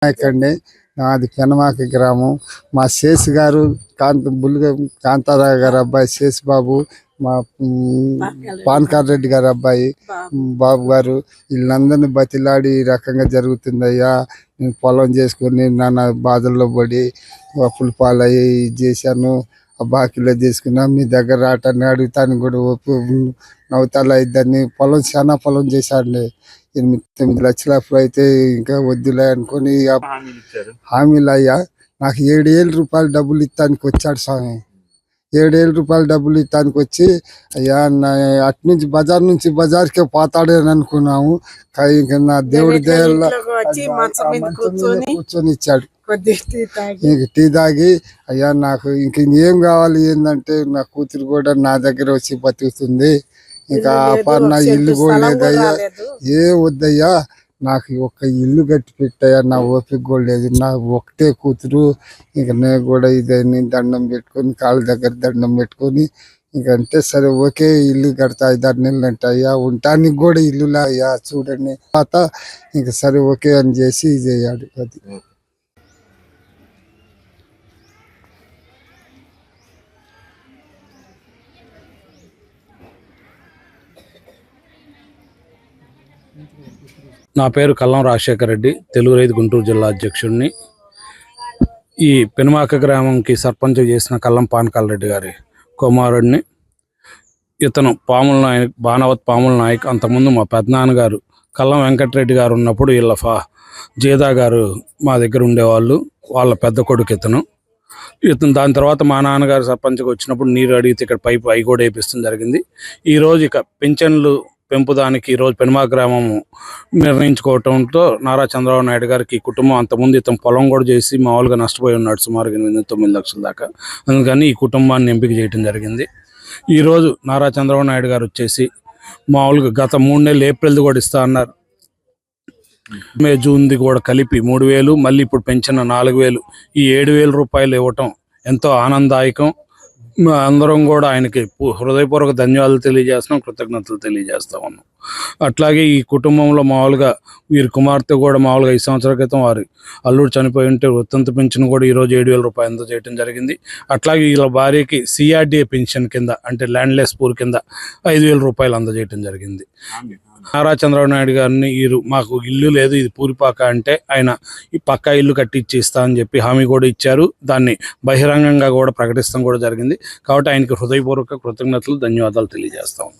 నాయకండి. అది పెనమాక గ్రామం. మా శేషు గారు కాంతారావు గారు అబ్బాయి శేషు బాబు, మా పాన్కార్ రెడ్డి గారు అబ్బాయి బాబు గారు, వీళ్ళందరినీ బతిలాడి ఈ రకంగా జరుగుతుందయ్యా. నేను పొలం చేసుకుని నాన్న బాధల్లో పడి అప్పులు పాలయ్యి చేశాను. ఆ బాకీలో తీసుకున్నా. మీ దగ్గర రావటాన్ని అడుగుతాను కూడా నవ్వుతాలు అయిద్దని చాలా పొలం చేశాండి. 8-9 లక్షల అప్పుడు అయితే ఇంకా వద్దులే అనుకుని హామీలు అయ్యా. నాకు 7,000 రూపాయలు డబ్బులు ఇస్తానికి వచ్చాడు స్వామి. 7,000 రూపాయలు డబ్బులు ఇస్తానికి వచ్చి, అయ్యా అటు నుంచి బజార్ నుంచి బజార్కే పోతాడని అనుకున్నాము. ఇంకా నా దేవుడి దయల్లో కూర్చొని ఇచ్చాడు. ఇంక టీ తాగి, అయ్యా నాకు ఇంక ఏం కావాలి ఏంటంటే, నా కూతురు కూడా నా దగ్గర వచ్చి బతుకుతుంది. ఇంకా నా ఇల్లు కూడా లేదయ్యా, ఏ వద్దయ్యా, నాకు ఒక్క ఇల్లు కట్టి పెట్టాయా, నా ఓపిక కూడా లేదు, నా ఒకటే కూతురు. ఇంక నేను కూడా ఇదని దండం పెట్టుకొని కాళ్ళ దగ్గర దండం పెట్టుకొని ఇంకంటే సరే ఓకే ఇల్లు కడతా 5-6 నెలలు అంటే, అయ్యా ఉండటానికి కూడా ఇల్లులా అయ్యా చూడండి. తర్వాత ఇంక సరే ఓకే అని చేసి ఇది అయ్యాడు. అది నా పేరు కల్లం రాజశేఖర రెడ్డి, తెలుగు రైతు గుంటూరు జిల్లా అధ్యక్షుడిని. ఈ పెనుమాక గ్రామంకి సర్పంచ్ చేసిన కల్లం పానకాల రెడ్డి గారి కుమారుడిని. ఇతను పాముల నాయక్, బాణవత్ పాముల నాయక్. అంతకుముందు మా పెద్దనాన్నగారు కల్లం వెంకటరెడ్డి గారు ఉన్నప్పుడు వీళ్ళ జేదా గారు మా దగ్గర ఉండేవాళ్ళు. వాళ్ళ పెద్ద కొడుకు ఇతను. దాని తర్వాత మా నాన్నగారు సర్పంచ్కి వచ్చినప్పుడు నీరు అడిగితే ఇక్కడ పైపు అవి కూడా వేపిస్తుంది జరిగింది. ఈరోజు ఇక పింఛన్లు పెంపుదానికి ఈరోజు పెనుమాక గ్రామం నిర్ణయించుకోవటంతో నారా చంద్రబాబు నాయుడు గారికి ఈ కుటుంబం, అంతకుముందు ఇతను పొలం కూడా చేసి మామూలుగా నష్టపోయి ఉన్నాడు సుమారుగా 8-9 లక్షల దాకా. అందుకని ఈ కుటుంబాన్ని ఎంపిక చేయడం జరిగింది. ఈరోజు నారా చంద్రబాబు నాయుడు గారు వచ్చేసి మామూలుగా గత 3 నెలలు ఏప్రిల్ది కూడా ఇస్తా అన్నారు. మే జూన్ది కూడా కలిపి 3,000, మళ్ళీ ఇప్పుడు పెంచిన 4,000, ఈ 7,000 రూపాయలు ఇవ్వటం ఎంతో ఆనందదాయకం. అందరం కూడా ఆయనకి హృదయపూర్వక ధన్యవాదాలు తెలియజేస్తున్నాం, కృతజ్ఞతలు తెలియజేస్తా ఉన్నాం. అట్లాగే ఈ కుటుంబంలో మామూలుగా వీరి కుమార్తె కూడా మామూలుగా 5 సంవత్సరాల క్రితం వారి అల్లుడు చనిపోయి ఉంటే వృత్తంత పెన్షన్ కూడా ఈరోజు 7,000 రూపాయలు అందజేయడం జరిగింది. అట్లాగే వీళ్ళ భార్యకి CRDA పెన్షన్ కింద, అంటే ల్యాండ్లెస్ పూర్ కింద 5,000 రూపాయలు అందజేయడం జరిగింది. నారా చంద్రబాబు నాయుడు గారిని మాకు ఇల్లు లేదు, ఇది పూరిపాక అంటే ఆయన ఈ పక్కా ఇల్లు కట్టించి ఇస్తా అని చెప్పి హామీ కూడా ఇచ్చారు. దాన్ని బహిరంగంగా కూడా ప్రకటిస్తాం కూడా జరిగింది. కాబట్టి ఆయనకి హృదయపూర్వక కృతజ్ఞతలు, ధన్యవాదాలు తెలియజేస్తాం.